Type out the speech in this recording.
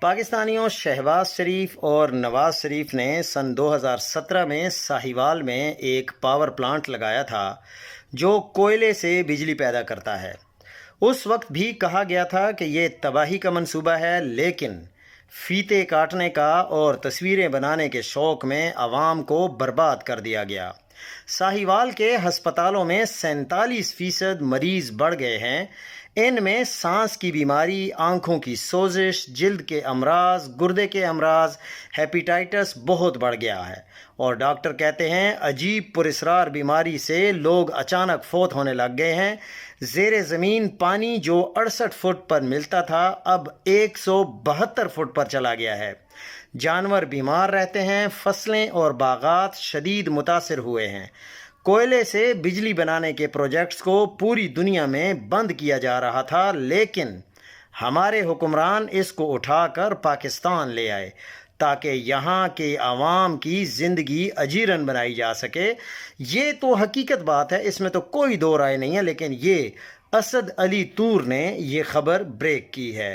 پاکستانیوں شہباز شریف اور نواز شریف نے سن 2017 میں ساہیوال میں ایک پاور پلانٹ لگایا تھا جو کوئلے سے بجلی پیدا کرتا ہے۔ اس وقت بھی کہا گیا تھا کہ یہ تباہی کا منصوبہ ہے، لیکن فیتے کاٹنے کا اور تصویریں بنانے کے شوق میں عوام کو برباد کر دیا گیا۔ ساہیوال کے ہسپتالوں میں 47% مریض بڑھ گئے ہیں۔ ان میں سانس کی بیماری، آنکھوں کی سوزش، جلد کے امراض، گردے کے امراض، ہیپیٹائٹس بہت بڑھ گیا ہے، اور ڈاکٹر کہتے ہیں عجیب پراسرار بیماری سے لوگ اچانک فوت ہونے لگ گئے ہیں۔ زیر زمین پانی جو 68 فٹ پر ملتا تھا اب 172 فٹ پر چلا گیا ہے۔ جانور بیمار رہتے ہیں، فصلیں اور باغات شدید متاثر ہوئے ہیں۔ کوئلے سے بجلی بنانے کے پروجیکٹس کو پوری دنیا میں بند کیا جا رہا تھا، لیکن ہمارے حکمران اس کو اٹھا کر پاکستان لے آئے تاکہ یہاں کے عوام کی زندگی اجیرن بنائی جا سکے۔ یہ تو حقیقت بات ہے، اس میں تو کوئی دو رائے نہیں ہے، لیکن یہ اسد علی طور نے یہ خبر بریک کی ہے۔